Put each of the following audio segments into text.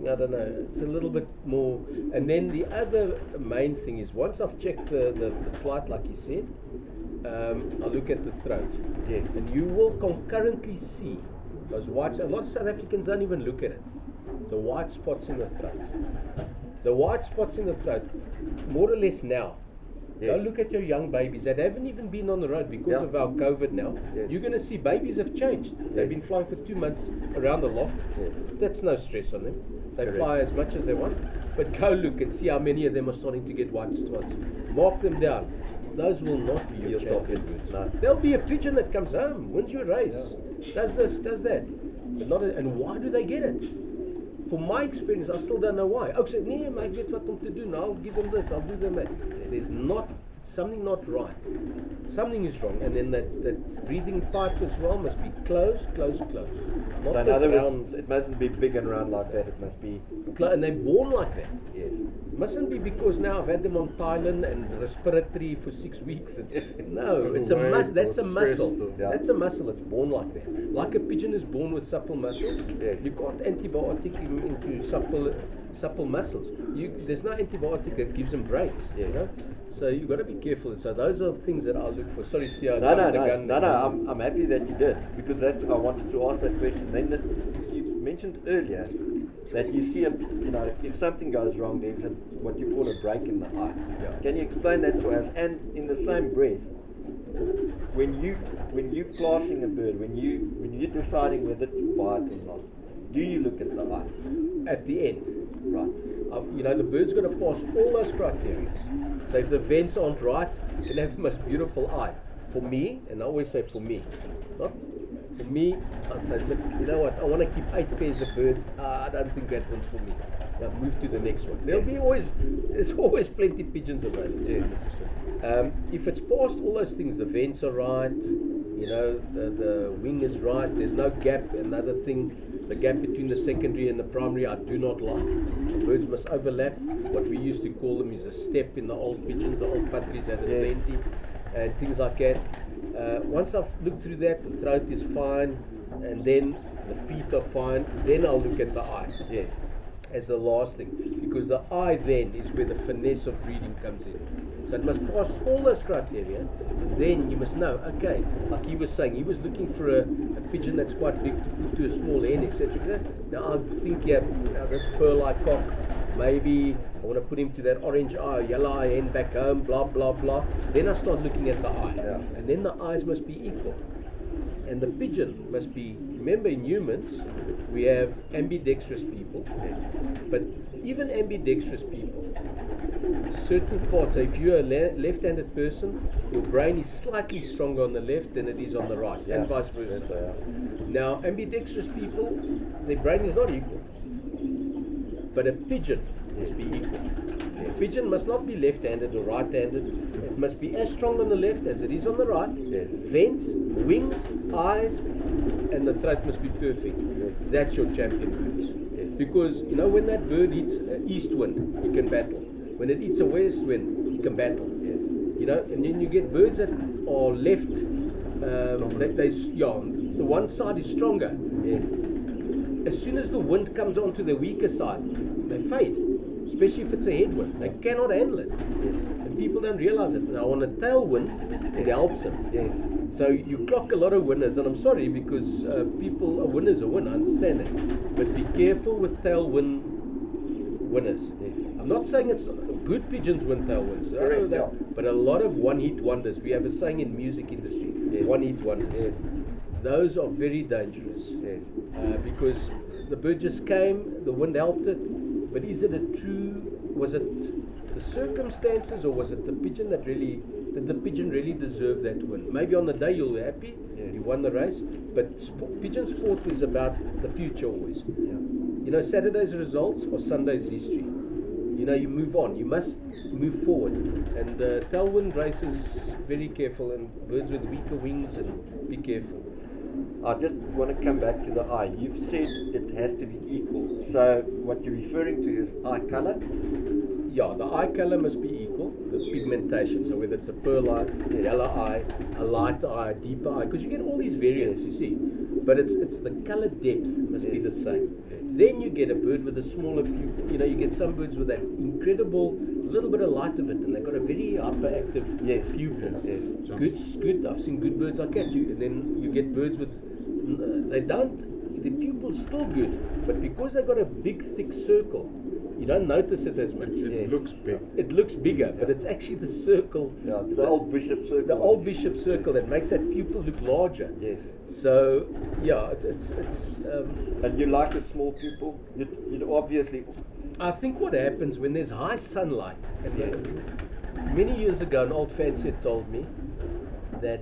I don't know. It's a little bit more. And then the other main thing is once I've checked the flight, like you said, I look at the throat. Yes. And you will concurrently see those white. A lot of South Africans don't even look at it. The white spots in the throat. The white spots in the throat, more or less now. Yes. Go look at your young babies that haven't even been on the road because of our COVID now. Yes. You're going to see babies have changed. They've been flying for 2 months around the loft. Yes. That's no stress on them. They Correct. fly as much as they want. But go look and see how many of them are starting to get white spots. Mark them down. Those will not be your champion birds. No. There'll be a pigeon that comes home, wins you a race, does this, does that. But not and why do they get it? From my experience, I still don't know why. Ook sê, nee, maar ek weet wat om te doen. I'll give them this, I'll do them that. There's something not right. Something is wrong. And then that breathing pipe as well must be closed. Not So in this other round. words, it mustn't be big and round like that. It must be. And they're born like that. Yes. Mustn't be because now I've had them on Thailand and respiratory for 6 weeks. No, it's a muscle. That's a muscle. Yeah. That's a muscle. It's born like that. Like a pigeon is born with supple muscles. Yes. You can't antibiotic him into supple muscles. There's no antibiotic that gives them breaks. Yes. You know? So you've got to be careful. So those are things that I look for. Sorry, Stia. No. I'm happy that you did, because I wanted to ask that question. Then you mentioned earlier that you see if something goes wrong, there's what you call a break in the eye. Yeah. Can you explain that for us? And in the same breath, when you classing a bird, when you're deciding whether to buy it or not, do you look at the eye? At the end. Right. The bird's got to pass all those criteria. So if the vents aren't right, you can have the most beautiful eye. For me, and I always say for me, not for me, I say, look, you know what, I want to keep 8 pairs of birds. I don't think that one's for me. Now move to the next one. There's always plenty of pigeons available. Yes. If it's past all those things, the vents are right, the wing is right, there's no gap. Another thing, the gap between the secondary and the primary I do not like. The birds must overlap. What we used to call them is a step in the old pigeons. The old patries had a plenty and things like that. Once I've looked through that, the throat is fine, and then the feet are fine, then I'll look at the eye. Yes. As the last thing, because the eye then is where the finesse of breeding comes in. So it must pass all those criteria, and then you must know, okay, like he was saying, he was looking for a pigeon that's quite big to put to a small hen, etc. Now I think, this pearl-eye cock, maybe I want to put him to that orange eye, yellow eye hen back home, blah, blah, blah. Then I start looking at the eye, and then the eyes must be equal. And the pigeon must be, remember in humans, we have ambidextrous people, but even ambidextrous people, certain parts, so if you're a left-handed person, your brain is slightly stronger on the left than it is on the right, and vice versa. Now, ambidextrous people, their brain is not equal, but a pigeon must be equal. A pigeon must not be left-handed or right-handed. It must be as strong on the left as it is on the right. Yes. Vents, wings, eyes, and the throat must be perfect. That's your champion birds. Yes. Because, when that bird eats east wind, he can battle. When it eats a west wind, he can battle. Yes. And then you get birds that are left, the one side is stronger. Yes. As soon as the wind comes onto the weaker side, they fade. Especially if it's a headwind. They cannot handle it. Yes. And people don't realize it. Now on a tailwind, it helps them. Yes. So you clock a lot of winners, and I'm sorry because a winner's a winner, I understand that. But be careful with tailwind winners. Yes. I'm not saying it's good pigeons win tailwinds, but a lot of one-hit wonders. We have a saying in music industry, one-hit wonders. Yes. Those are very dangerous. Yes. Because the bird just came, the wind helped it, but was it the circumstances, or was it the pigeon did the pigeon really deserve that win? Maybe on the day you'll be happy, you won the race, but pigeon sport is about the future always. Yeah. Saturday's results or Sunday's history. You move on, you must move forward. And tailwind races, very careful, and birds with weaker wings, and be careful. I just want to come back to the eye. You've said it has to be equal. So what you're referring to is eye color? Yeah, the eye color must be equal, the pigmentation. So whether it's a pearl eye, yellow eye, a light eye, a deeper eye, because you get all these variants, you see. But it's the color depth must be the same. Then you get a bird with a smaller pupil. You know, you get some birds with that incredible little bit of light of it, and they've got a very hyperactive Yes. pupil. Yes. Good. I've seen good birds like that. And then you get birds with they don't. The pupil's still good, but because they've got a big thick circle, you don't notice it as much. Yes. It looks big. It looks bigger, but it's actually the circle. Yeah, it's the old bishop circle. The old bishop circle that makes that pupil look larger. Yes. So yeah, it's And you like a small pupil? You'd obviously. I think what happens when there's high sunlight, and Yes. many years ago an old fancier told me that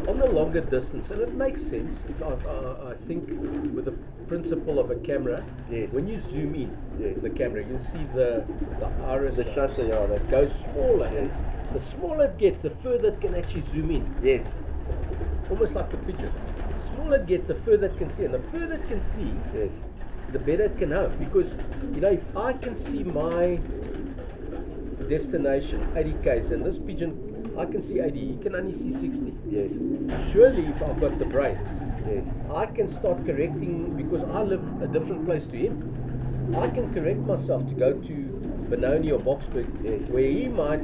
on a longer distance, and it makes sense, if I think with the principle of a camera, Yes. when you zoom in Yes. the camera, you'll see the iris The shutter, yeah. That goes smaller, Yes. and the smaller it gets, the further it can actually zoom in, Yes. almost like the pigeon. The smaller it gets, the further it can see, and the further it can see, Yes. the better it can hope. Because, you know, if I can see my destination 80 k's and this pigeon, I can see 80, he can only see 60. Yes. Surely if I've got the brains, Yes. I can start correcting, because I live a different place to him, I can correct myself to go to Benoni or Boksburg, Yes. where he might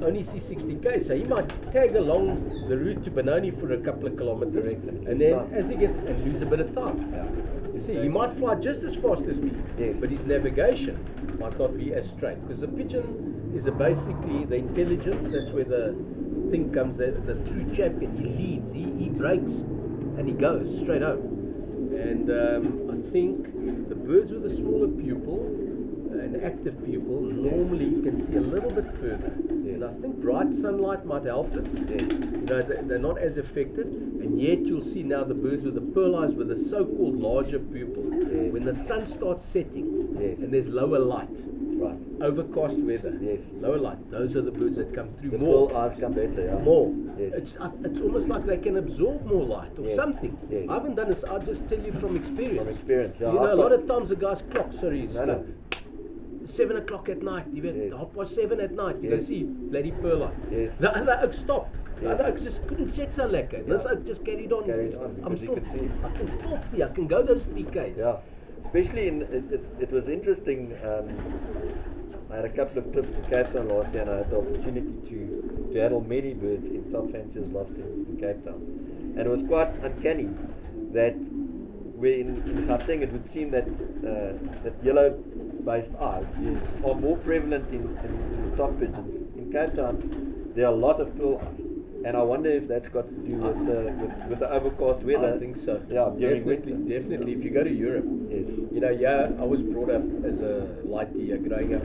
only see 60 k's, so he might tag along the route to Benoni for a couple of kilometers, Correct, and and lose then time. as he gets, and lose a bit of time. Yeah. You see, he might fly just as fast as me, Yes. but his navigation might not be as straight, because the pigeon is basically the intelligence. That's where the thing comes, the true champion. He leads, he breaks, and he goes straight home. And I think the birds with a smaller pupil, an active pupil, normally can see a little bit further. Yes. And I think bright sunlight might help it. Yes. You know, they're not as affected, and yet you'll see now the birds with the pearl eyes with the so-called larger pupil. Yes. When the sun starts setting, Yes. and there's lower light, Right. overcast weather, Yes. lower light, those are the birds that come through The more. full eyes come better, yeah. More. Yes. It's almost like they can absorb more light or Yes. something. Yes. I haven't done this. I'll just tell you from experience. From experience, yeah. You know, I've a lot got- of times the guy's clock, sorry, No, no. 7 o'clock at night, you weet, Yes. 7:30 at night, you Yes. go see bloody pearl eye. Yes. The other oak stopped. The Yes. other oak just couldn't set so lekker. This oak just carried on. He Carried says, on, I'm because he still, could see. I can still see. I can go those 3 k's. Yeah, especially it was interesting. I had a couple of trips to Cape Town last year, and I had the opportunity to handle many birds in top fanciers loft in Cape Town, and it was quite uncanny that where in Gauteng it would seem that that yellow-based eyes Yes. are more prevalent in the top pigeons. In Cape Town, there are a lot of pearl eyes. And I wonder if that's got to do with the overcast weather. I think so. Yeah, during Definitely, winter. definitely. If you go to Europe, Yes. you know, yeah, I was brought up as a lighty growing up,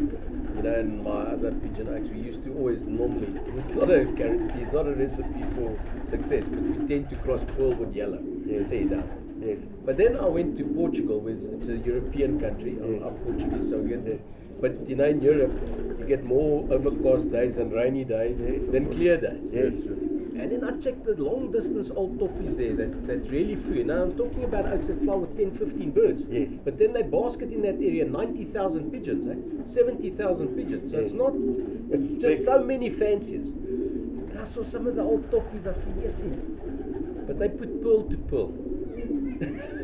you know, and my other pigeon oaks, we used to always normally, it's not a guarantee, it's not a recipe for success, but we tend to cross pearl with yellow. Yes. Say down. Yes. But then I went to Portugal, which it's a European country. Yes. I'm Portuguese, so we get this. But you know, in Europe, you get more overcast days and rainy days Yes. than clear days. Yes. And then I checked the long distance old toppies there that really flew. Now I'm talking about oaks that fly with 10, 15 birds. Yes. But then they basket in that area 90,000 pigeons, 70,000 pigeons. So Yes. it's not, it's It's just big. so many fanciers. And I saw some of the old toppies, I said, yes, but they put pearl to pearl.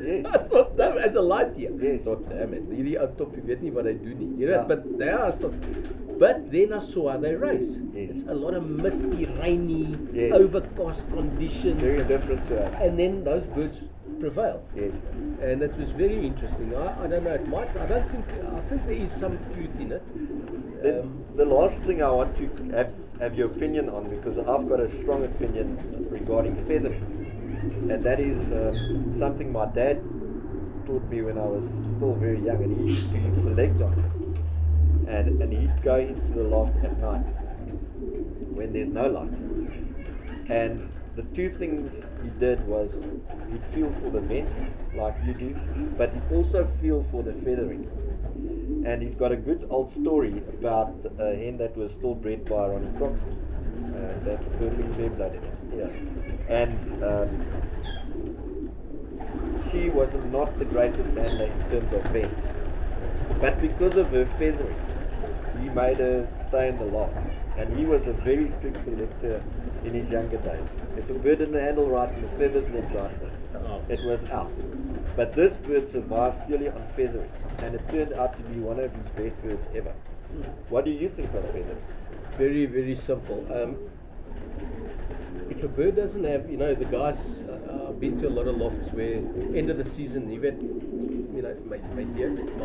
Yes. I thought, no, as a light here. Yes. I thought, damn it, hierdie ou top, jy weet nie wat hy doen nie. You know, Yeah. but they are stuff. But then I saw how they race. Yes. It's a lot of misty, rainy, Yes. overcast conditions. Very different to us. And then those birds prevail. Yes. And it was very interesting. I don't know, it might, I think there is some truth in it. The last thing I want to have your opinion on, because I've got a strong opinion regarding feathering, and that is something my dad taught me when I was still very young, and he used to select on it, and he'd go into the loft at night when there's no light, and the two things he did was he'd feel for the vents like you do, but he'd also feel for the feathering. And he's got a good old story about a hen that was still bred by Ronnie Croxley. That's perfect fair blood in it. Yeah. And she was not the greatest handler in terms of vents. But because of her feathering, he made her stay in the loft. And he was a very strict selector in his younger days. If a bird didn't handle right and the feathers weren't right, it was out. But this bird survived purely on feathering, and it turned out to be one of his best birds ever. What do you think of feathering? Very, very simple. If a bird doesn't have, the guys, I've been to a lot of lofts where end of the season, you've had, my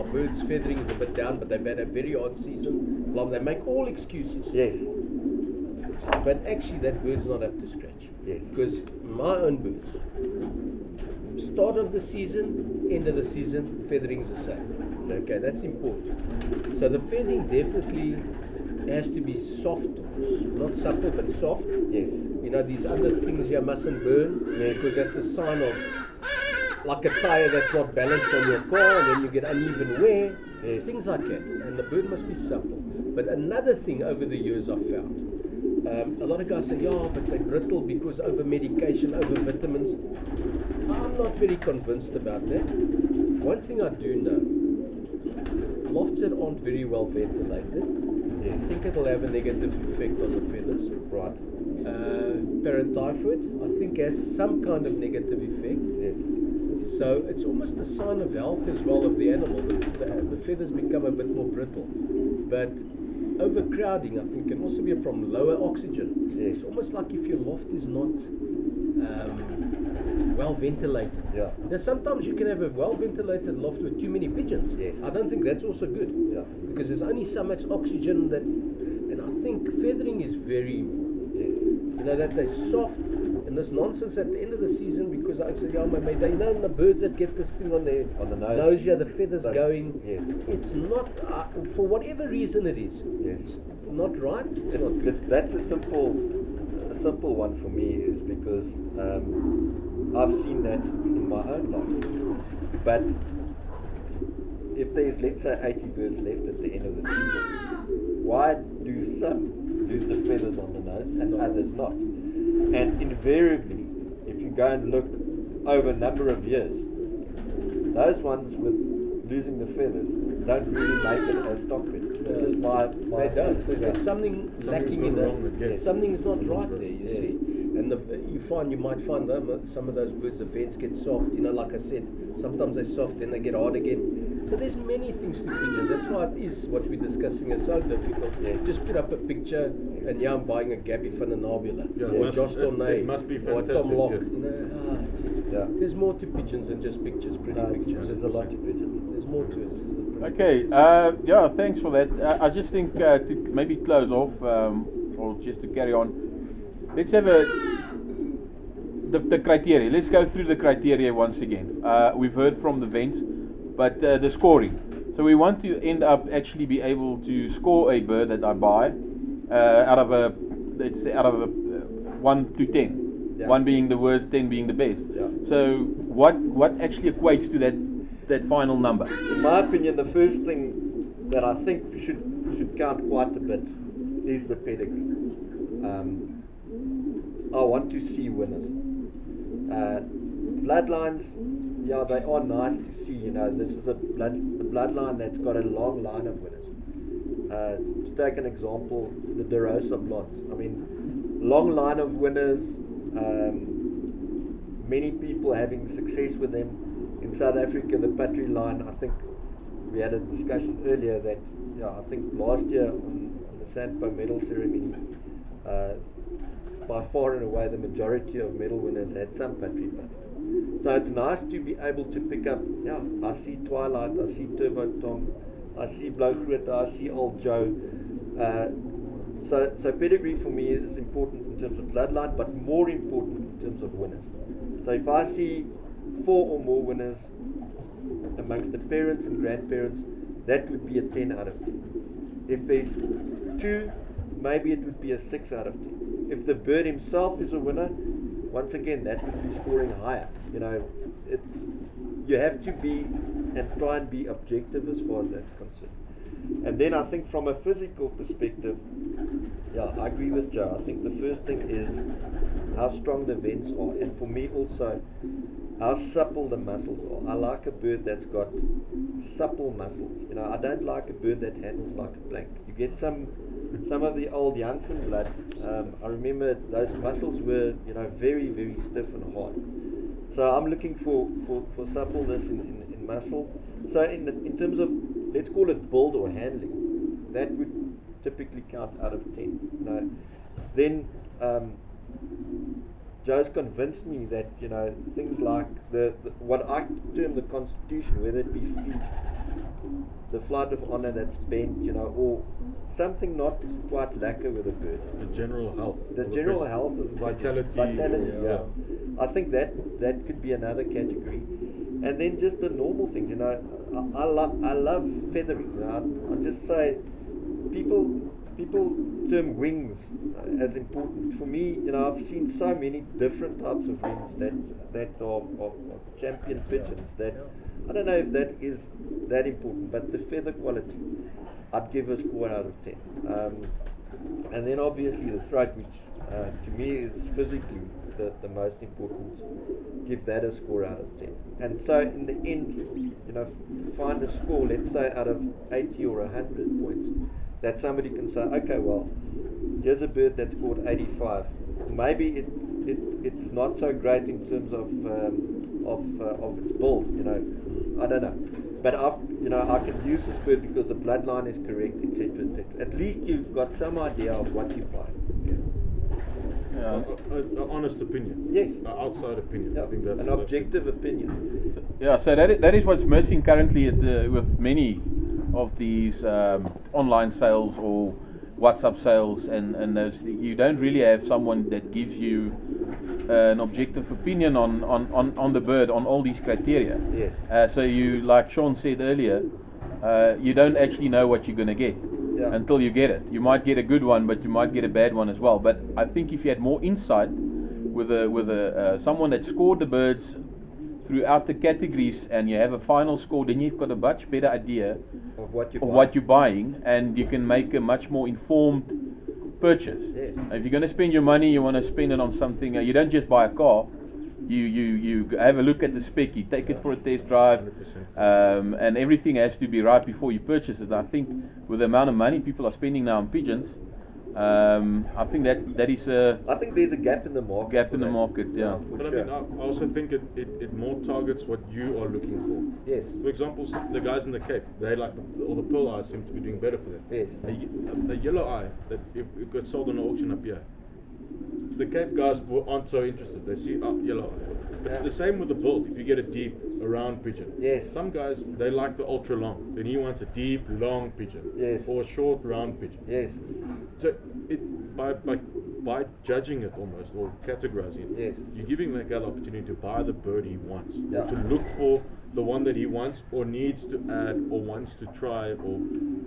bird's feathering is a bit down, but they've had a very hard season. Blah, they make all excuses. Yes. But actually, that bird's not up to scratch. Yes. Because my own birds, start of the season, end of the season, feathering's the same. Okay, that's important. So the feathering definitely has to be soft, not supple, but soft. Yes. These other things you mustn't burn, because that's a sign of like a tire that's not balanced on your car, and then you get uneven wear, things like that. And the bird must be supple. But another thing over the years I've found, a lot of guys say, yeah, but they're brittle because over medication, over vitamins. I'm not very convinced about that. One thing I do know, lofts that aren't very well ventilated, I think it'll have a negative effect on the feathers. Right. Paratyphoid, I think, has some kind of negative effect. Yes. So it's almost a sign of health as well of the animal. The feathers become a bit more brittle. But overcrowding, I think, can also be a problem. Lower oxygen. Yes. It's almost like if your loft is not well ventilated. Yeah. Now sometimes you can have a well ventilated loft with too many pigeons. Yes. I don't think that's also good. Yeah. Because there's only so much oxygen that, and I think feathering is very important. That they're soft, and this nonsense at the end of the season, because I said, the birds that get this thing on the nose, the feathers going, yes. It's not, for whatever reason it is, yes. Not right, it's not good. That's a simple one for me, is because I've seen that in my own life. But if there's, let's say, 80 birds left at the end of the season, why do some lose the feathers on the nose and others not? And invariably, if you go and look over a number of years, those ones with losing the feathers don't really make it as stock pigeons. It's just my they don't. There's something lacking in that. Something is not right there, you see. And you might find some of those birds, the vents get soft, like I said, sometimes they're soft, then they get hard again. So there's many things to pigeons. That's why it is what we're discussing is so difficult. Just put up a picture and I'm buying a Gabby van den Nabula or Josh Tornay or Tom Lock. There's more to pigeons than just pictures, pretty pictures. There's a lot to pigeons. There's more to it. Okay, thanks for that. I just think to maybe close off, or just to carry on, let's have the criteria. Let's go through the criteria once again. We've heard from the vents, but the scoring. So we want to end up actually be able to score a bird that I buy out of a 1 to 10. Yeah. 1 being the worst, 10 being the best. Yeah. So what actually equates to that final number? In my opinion, the first thing that I think should count quite a bit is the pedigree. I want to see winners. Bloodlines, they are nice to see. This is a bloodline that's got a long line of winners. To take an example, the De Rosa blondes. I mean, long line of winners. Many people having success with them. In South Africa, the Patry line, I think we had a discussion earlier that, I think last year on the Sandpo medal ceremony, by far and away the majority of medal winners had some Patry blood. So it's nice to be able to pick up, I see Twilight, I see Turbo Tom, I see Blaugrote, I see Old Joe. So pedigree for me is important in terms of bloodline, but more important in terms of winners. So if I see 4 or more winners amongst the parents and grandparents, that would be a 10 out of 10. If there's 2, maybe it would be a 6 out of 10. If the bird himself is a winner, once again, that would be scoring higher. You have to be and try and be objective as far as that's concerned. And then I think from a physical perspective, I agree with Joe. I think the first thing is how strong the vents are, and for me also how supple the muscles are. I like a bird that's got supple muscles. I don't like a bird that handles like a plank. You get some of the old Janssen blood. I remember those muscles were very, very stiff and hard. So I'm looking for suppleness in muscle. So in terms of, let's call it build or handling, that would typically count out of 10. You know, then Joe's convinced me that, you know, things like the what I term the constitution, whether it be feet, the flight of honor that's bent, you know, or something not quite lacquer with a bird. The general health. The general health and vitality. Yeah. I think that could be another category, and then just the normal things. You know, I love feathering. You know, I just say people term wings as important. For me, you know, I've seen so many different types of wings that are champion pigeons that I don't know if that is that important, but the feather quality, I'd give a score out of 10. And then obviously the throat, which to me is physically the most important, give that a score out of 10. And so in the end, you know, find a score, let's say out of 80 or 100 points, that somebody can say, okay, well, here's a bird that scored 85. Maybe it's not so great in terms of its build, you know, I don't know. But you know, I can use this bird because the bloodline is correct, etc., etc. At least you've got some idea of what you're buying. An honest opinion. Yes. An outside opinion. Yeah. I think that's an objective opinion. Yeah, so that is what's missing currently with many of these online sales or WhatsApp sales, and those. You don't really have someone that gives you an objective opinion on the bird on all these criteria. Yes. So you, like Sean said earlier, you don't actually know what you're going to get until you get it. You might get a good one, but you might get a bad one as well. But I think if you had more insight with someone that scored the birds throughout the categories, and you have a final score, then you've got a much better idea of what you're buying, and you can make a much more informed purchase. Yes. If you're going to spend your money, you want to spend it on something. You don't just buy a car. You have a look at the spec. You take it for a test drive, and everything has to be right before you purchase it. I think with the amount of money people are spending now on pigeons, I think that is a. I think there's a gap in the market. Yeah. But I mean, I also think it more targets what you are looking for. Yes. For example, the guys in the Cape, they like all the pearl eyes seem to be doing better for them. Yes. A yellow eye that if it got sold on an auction up here, the Cape guys aren't so interested. They see yellow eye. But the same with the build. If you get a deep, a round pigeon. Yes. Some guys, they like the ultra long. Then he wants a deep, long pigeon. Yes. Or a short, round pigeon. Yes. So by judging it almost, or categorizing it, yes, you're giving that guy the opportunity to buy the bird he wants, yeah, to look for the one that he wants or needs to add or wants to try, or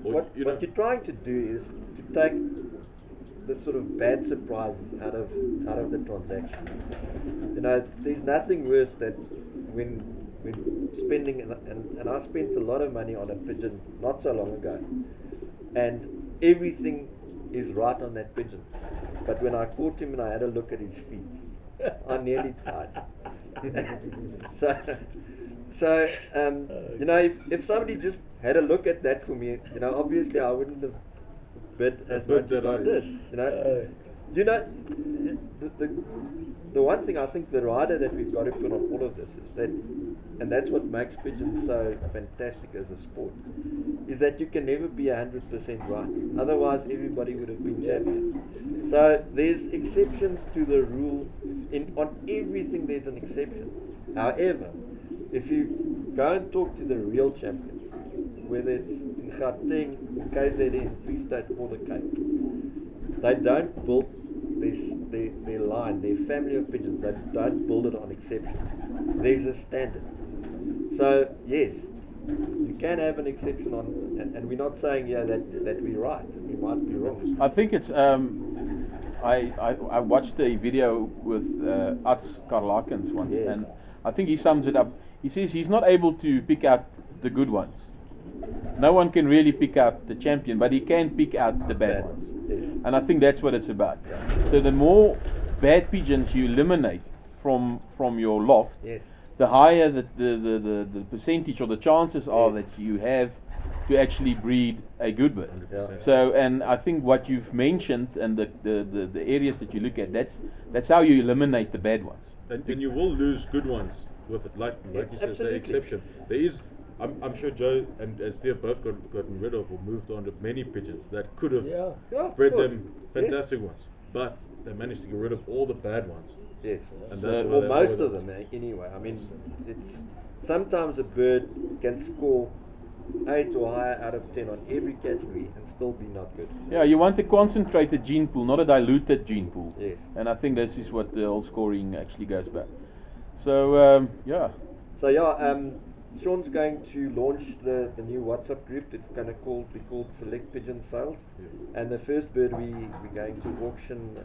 what you're trying to do is to take the sort of bad surprises out of the transaction. You know, there's nothing worse than when spending, and I spent a lot of money on a pigeon not so long ago, and everything is right on that pigeon, but when I caught him and I had a look at his feet, I nearly died. So you know, if somebody just had a look at that for me, you know, obviously I wouldn't have bid as much as I did. You know, the one thing I think the rider that we've got to put on all of this is that, and that's what makes pigeons so fantastic as a sport, is that you can never be 100% right. Otherwise, everybody would have been champion. So there's exceptions to the rule. On everything, there's an exception. However, if you go and talk to the real champions, whether it's in Gauteng, KZN, Free State, or the Cape, they don't build their line, their family of pigeons, they don't build it on exception. There's a standard. So yes, you can have an exception on, and we're not saying that we're right. We might be wrong. I think it's I watched a video with Ats Karlakens once, yes, and I think he sums it up. He says he's not able to pick out the good ones. No one can really pick out the champion, but he can pick out the bad ones. Yes. And I think that's what it's about. Yeah. So the more bad pigeons you eliminate from your loft, yes, the higher the percentage or the chances are that you have to actually breed a good bird. Yeah. So, and I think what you've mentioned and the areas that you look at, that's how you eliminate the bad ones. And you will lose good ones with it. Like Yeah, you said, the absolutely. exception. There is. I'm sure Joe and Steve both gotten rid of or moved on to many pigeons that could have Yeah. Yeah, of bred course. them Yes. fantastic ones, but they managed to get rid of all the bad ones. Yes. And So- that's why Or they most were of them, anyway. I mean, it's sometimes a bird can score 8 or higher out of 10 on every category and still be not good. Yeah, you want a concentrated gene pool, not a diluted gene pool. Yes. And I think this is what the whole scoring actually goes back. So yeah. So yeah, Sean's going to launch the new WhatsApp group. It's going to be called Select Pigeon Sales, and the first bird we're going to auction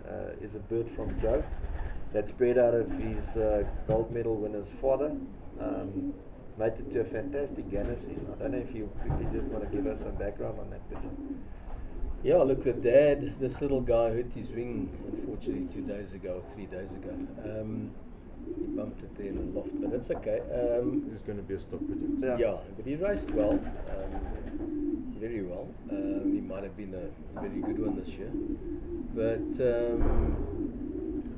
is a bird from Joe that's bred out of his gold medal winner's father. Mated to a fantastic Gannis hen. I don't know if you quickly just want to give us some background on that pigeon. Yeah, look, the dad, this little guy hurt his wing, unfortunately, 2 days ago, 3 days ago. He bumped it there in the loft, but it's okay. This is going to be a stock pigeon. Yeah. Yeah, but he raced well, very well. He might have been a very good one this year. But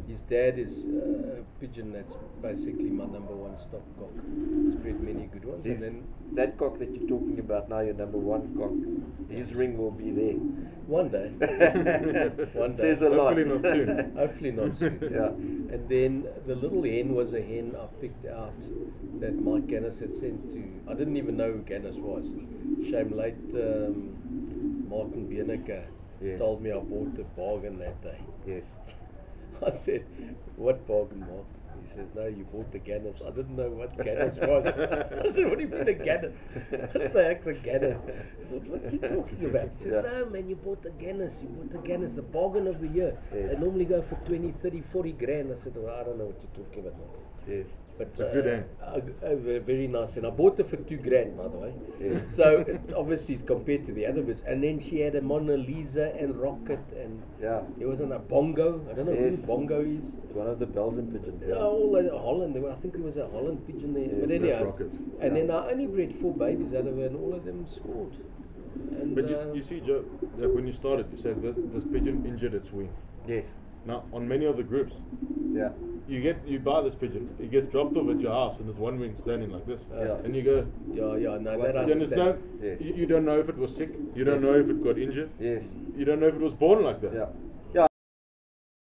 his dad is a pigeon that's basically my number one stock cock. He's bred many good ones, and then That cock that you're talking about now, your number one cock, his ring will be there. one day, one day, Says a lot. Hopefully not soon. hopefully not soon. Yeah. And then the little hen was a hen I picked out that Mike Gannis had sent to. I didn't even know who Gannis was. Shame late Martin Bieneke Yes. told me I bought the bargain that day. Yes. I said, what bargain, Mark? He says, no, you bought the Gannis. I didn't know what Gannis was. I said, what do you mean a Gannis? What the heck's a Gannis? I said, what's he talking about? He says, Yeah. no, man, you bought the Gannis. You bought the Gannis, the bargain of the year. Yes. They normally go for 20, 30, 40 grand. I said, well, I don't know what you're talking about, Mark. Yes. But It's a good hen. very nice, and I bought it for 2 grand, by the way. Yes. So obviously compared to the other bits, and then she had a Mona Lisa and Rocket, and Yeah. there was a Bongo. I don't know who Yes. Bongo is. It's one of the Belgian pigeons. Yeah, all Holland. I think there was a Holland pigeon there. Yes, but that's anyhow, Rocket. and Yeah. then I only bred 4 babies out of her, and all of them scored. And But you see, Joe, that when you started, you said that this pigeon injured its wing. Yes. Now, on many of the groups, Yeah. you buy this pigeon, it gets dropped off at your house, and there's one wing standing like this, Yeah. and you go, yeah, no, What- that I you understand? Yes. You don't know if it was sick, you don't Yes. know if it got injured, Yes. you don't know if it was born like that. Yeah.